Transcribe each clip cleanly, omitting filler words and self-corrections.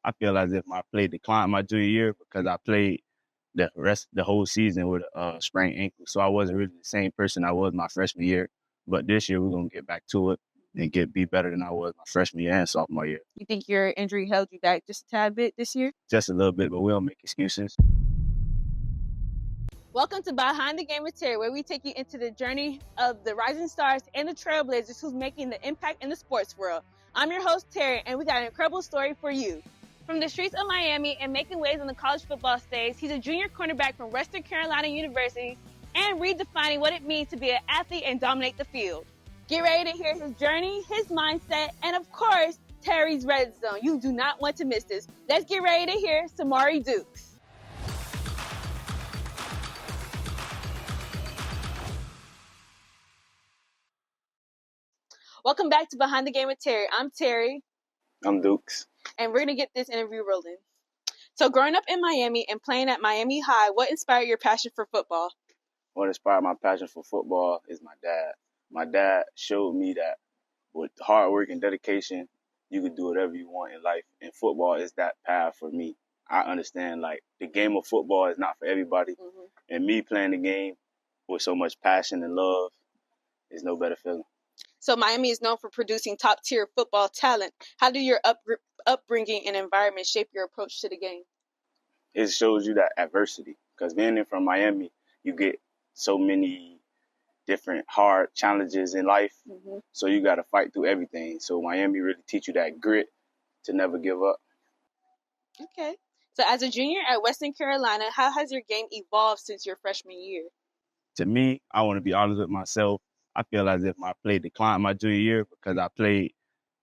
I feel as if my play declined my junior year because I played the whole season with a sprained ankle. So I wasn't really the same person I was my freshman year. But this year we're gonna get back to it and be better than I was my freshman year and sophomore year. You think your injury held you back just a tad bit this year? Just a little bit, but we don't make excuses. Welcome to Behind the Game with Terry, where we take you into the journey of the rising stars and the trailblazers who's making the impact in the sports world. I'm your host, Terry, and we got an incredible story for you. From the streets of Miami and making waves on the college football stage, he's a junior cornerback from Western Carolina University and redefining what it means to be an athlete and dominate the field. Get ready to hear his journey, his mindset, and of course, Terry's Red Zone. You do not want to miss this. Let's get ready to hear Samaurie Dukes. Welcome back to Behind the Game with Terry. I'm Terry. I'm Dukes. And we're going to get this interview rolling. So growing up in Miami and playing at Miami High, what inspired your passion for football? What inspired my passion for football is my dad. My dad showed me that with hard work and dedication, you can do whatever you want in life. And football is that path for me. I understand, like, the game of football is not for everybody. Mm-hmm. And me playing the game with so much passion and love is no better feeling. So Miami is known for producing top-tier football talent. How do your upbringing and environment shape your approach to the game? It shows you that adversity. Because being from Miami, you get so many different hard challenges in life. Mm-hmm. So you got to fight through everything. So Miami really teach you that grit to never give up. Okay. So as a junior at Western Carolina, how has your game evolved since your freshman year? To me, I want to be honest with myself. I feel as if my play declined my junior year because I played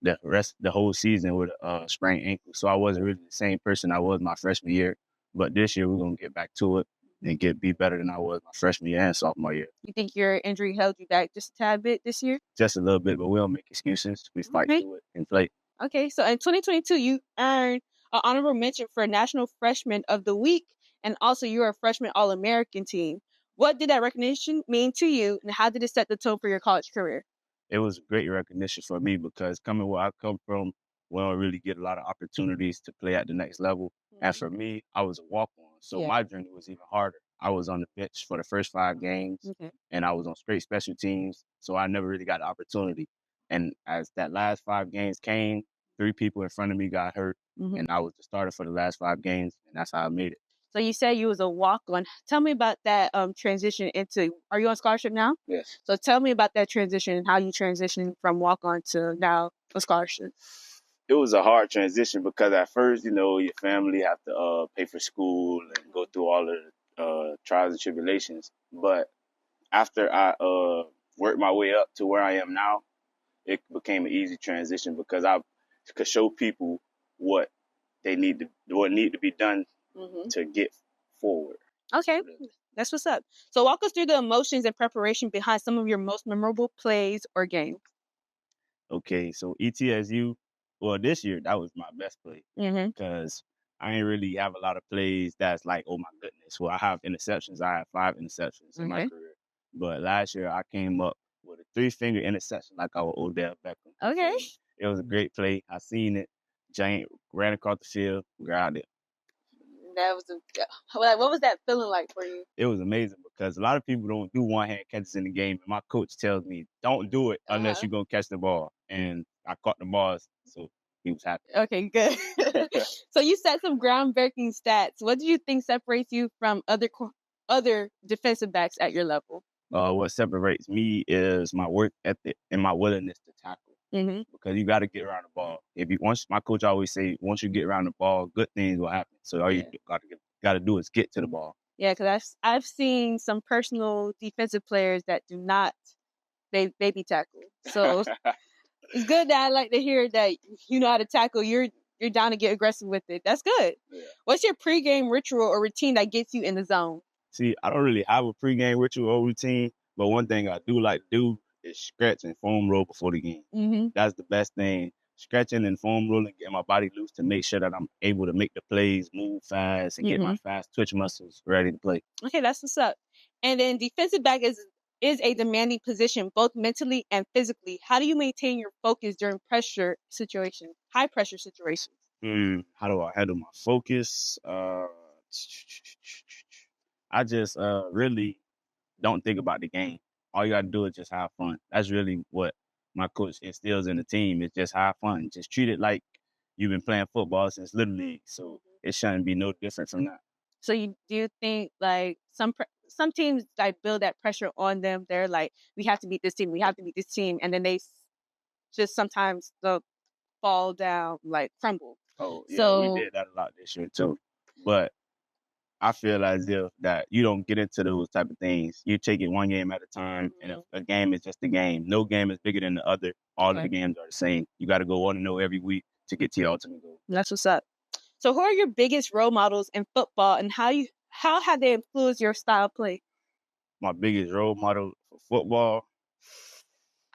the whole season with a sprained ankle. So I wasn't really the same person I was my freshman year. But this year we're gonna get back to it and be better than I was my freshman year and sophomore year. You think your injury held you back just a tad bit this year? Just a little bit, but we don't make excuses. We fight through it and play. Okay, so in 2022, you earned an honorable mention for National Freshman of the Week, and also you were a freshman All-American team. What did that recognition mean to you, and how did it set the tone for your college career? It was great recognition for me because coming where I come from, we don't really get a lot of opportunities to play at the next level. Mm-hmm. And for me, I was a walk-on, so my journey was even harder. I was on the bench for the first 5 games, and I was on straight special teams, so I never really got the opportunity. And as that last 5 games came, 3 people in front of me got hurt, and I was the starter for the last 5 games, and that's how I made it. So you said you was a walk-on. Tell me about that transition into, are you on scholarship now? Yes. So tell me about that transition and how you transitioned from walk-on to now a scholarship. It was a hard transition because at first, your family have to pay for school and go through all the trials and tribulations. But after I worked my way up to where I am now, it became an easy transition because I could show people what need to be done to get forward. Okay, that's what's up. So walk us through the emotions and preparation behind some of your most memorable plays or games. Okay, so ETSU, well, this year, that was my best play because I ain't really have a lot of plays that's like, oh my goodness. Well, I have interceptions. I have 5 interceptions in my career. But last year, I came up with a 3-finger interception like I was Odell Beckham. Okay. So it was a great play. I seen it. Giant ran across the field, grabbed it. What was that feeling like for you? It was amazing because a lot of people don't do one-hand catches in the game. And my coach tells me, don't do it unless you're going to catch the ball. And I caught the balls, so he was happy. Okay, good. So you set some groundbreaking stats. What do you think separates you from other defensive backs at your level? What separates me is my work ethic and my willingness to tackle. Because you got to get around the ball. My coach always say, once you get around the ball, good things will happen. So all you got to do is get to the ball. Yeah, because I've seen some personal defensive players that do not baby tackle. So it's good that I like to hear that you know how to tackle. You're down to get aggressive with it. That's good. Yeah. What's your pregame ritual or routine that gets you in the zone? See, I don't really have a pregame ritual or routine, but one thing I do like to do is stretch and foam roll before the game. That's the best thing. Stretching and foam rolling, getting my body loose to make sure that I'm able to make the plays, move fast, and get my fast twitch muscles ready to play. Okay, that's what's up. And then defensive back is a demanding position, both mentally and physically. How do you maintain your focus during high pressure situations? How do I handle my focus? I just really don't think about the game. All you gotta do is just have fun. That's really what my coach instills in the team. Is just have fun. Just treat it like you've been playing football since Little League. So it shouldn't be no different from that. So do you think like some teams like build that pressure on them? They're like, we have to beat this team, we have to beat this team, and then they just sometimes they'll fall down, like crumble. Oh yeah, we did that a lot this year too. But I feel as if that you don't get into those type of things. You take it one game at a time, and if a game is just a game, no game is bigger than the other. All of the games are the same. You got to go 1-0 every week to get to your ultimate goal. That's what's up. So who are your biggest role models in football, and how have they influenced your style of play? My biggest role model for football,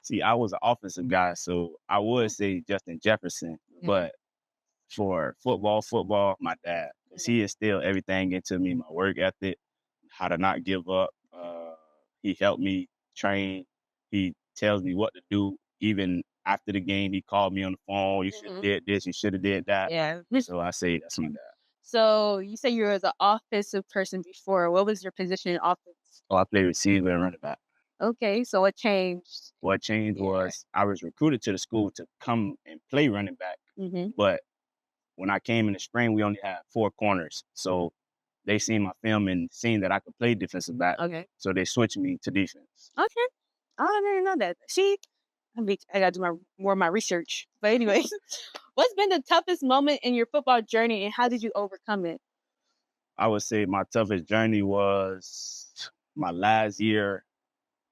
see, I was an offensive guy, so I would say Justin Jefferson. But for football, my dad. He instilled everything into me, my work ethic, how to not give up. He helped me train. He tells me what to do. Even after the game, he called me on the phone. You should have did this. You should have did that. Yeah. So I say that's my dad. So you say you were an offensive person before. What was your position in offense? Oh, I played receiver and running back. Okay, so what changed? What changed was I was recruited to the school to come and play running back. But when I came in the spring, we only had 4 corners. So they seen my film and seen that I could play defensive back. Okay. So they switched me to defense. Okay. I didn't know that. See, I got to do more of my research. But anyway, what's been the toughest moment in your football journey, and how did you overcome it? I would say my toughest journey was my last year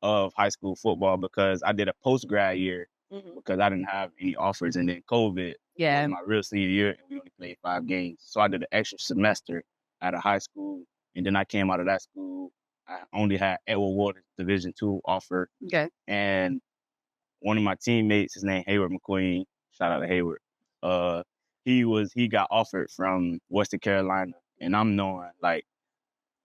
of high school football, because I did a post-grad year because I didn't have any offers, and then COVID was my real senior year, and we only played 5 games. So I did an extra semester at a high school, and then I came out of that school. I only had Edward Waters Division II offer. Okay. And one of my teammates, his name Hayward McQueen, shout out to Hayward. He got offered from Western Carolina, and I'm knowing like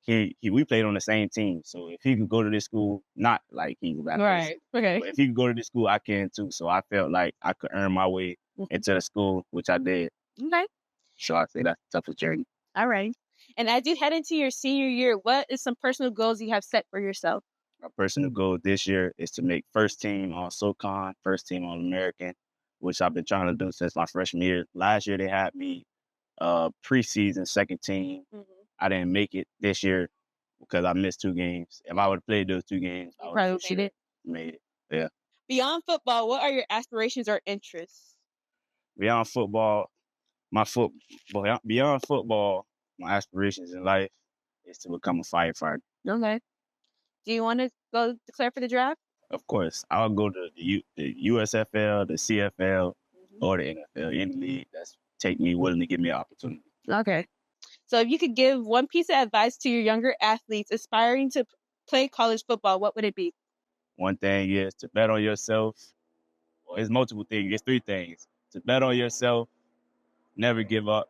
we played on the same team. So if he could go to this school, not like he's a bad person, okay, but if he could go to this school, I can too. So I felt like I could earn my way into the school, which I did. Okay. So I say that's the toughest journey. All right. And as you head into your senior year, what is some personal goals you have set for yourself? My personal goal this year is to make first team on SoCon, first team on American, which I've been trying to do since my freshman year. Last year they had me preseason second team. I didn't make it this year because I missed 2 games. If I would have played those 2 games, I would have made it. Yeah. Beyond football, what are your aspirations or interests? Beyond football, my aspirations in life is to become a firefighter. Okay. Do you want to go declare for the draft? Of course. I'll go to the USFL, the CFL, or the NFL, any league that's willing to give me an opportunity. Okay. So if you could give one piece of advice to your younger athletes aspiring to play college football, what would it be? One thing is to bet on yourself. Well, it's multiple things. It's 3 things. To bet on yourself, never give up,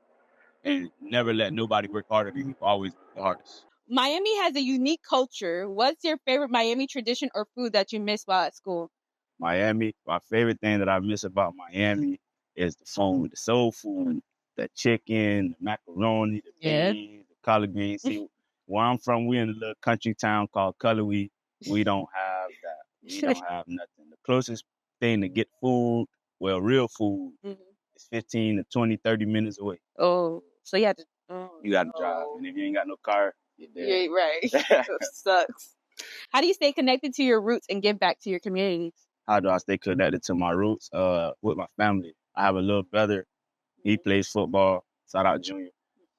and never let nobody work harder than you. Always work the hardest. Miami has a unique culture. What's your favorite Miami tradition or food that you miss while at school? Miami, my favorite thing that I miss about Miami is the food, the soul food, the chicken, the macaroni, the beans, the collard greens. See, where I'm from, we're in a little country town called Cullowhee. We don't have that. We don't have nothing. The closest thing to get food, well, real food, is 15 to 20, 30 minutes away. Oh, so you have to... you got to drive. And if you ain't got no car, you're there. Yeah, right. That sucks. How do you stay connected to your roots and give back to your communities? How do I stay connected to my roots? With my family. I have a little brother. He plays football. Shout out Junior.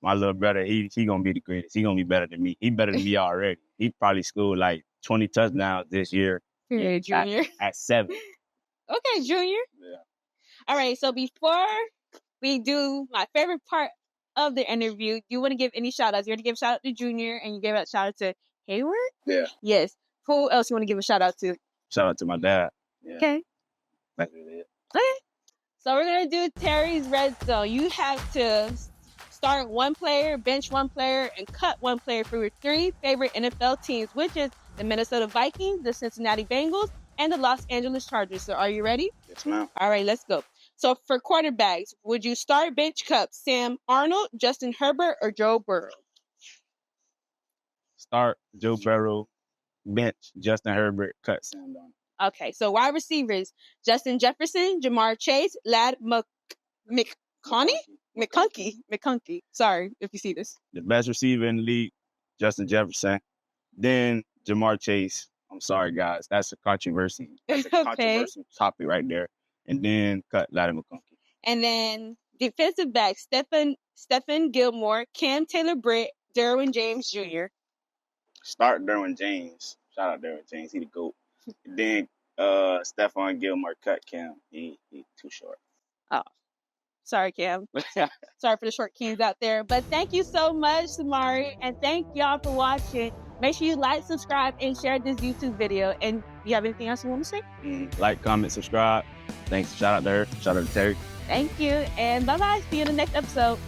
My little brother, he gonna be the greatest. He gonna be better than me. He better than me already. He probably scored like 20 touchdowns this year. Yeah, Junior. At 7. Okay, Junior. Yeah. All right, so before we do my favorite part of the interview, do you want to give any shout outs? You want to give a shout out to Junior, and you gave a shout out to Hayward? Yeah. Yes. Who else you want to give a shout out to? Shout out to my dad. Yeah. Okay. That's really it. Okay. So we're going to do Terry's Red Zone. You have to start one player, bench one player, and cut one player for your 3 favorite NFL teams, which is the Minnesota Vikings, the Cincinnati Bengals, and the Los Angeles Chargers. So are you ready? Yes, ma'am. All right, let's go. So for quarterbacks, would you start bench cup Sam Arnold, Justin Herbert, or Joe Burrow? Start Joe Burrow, bench Justin Herbert, cut Sam Darnold. Okay, so wide receivers, Justin Jefferson, Jamar Chase, Lad McConkey. Sorry if you see this. The best receiver in the league, Justin Jefferson. Then Jamar Chase. I'm sorry, guys. That's a controversy. That's a controversial topic right there. And then cut Lad McConkey. And then defensive back, Stephen Gilmore, Cam Taylor-Britt, Derwin James Jr. Start Derwin James. Shout out Derwin James. He the GOAT. Then Stephon Gilmore, cut Cam. He too short. Oh. Sorry, Cam. Sorry for the short kings out there. But thank you so much, Samaurie. And thank y'all for watching. Make sure you like, subscribe, and share this YouTube video. And you have anything else you want to say? Like, comment, subscribe. Thanks. Shout out to her. Shout out to Terry. Thank you. And bye-bye. See you in the next episode.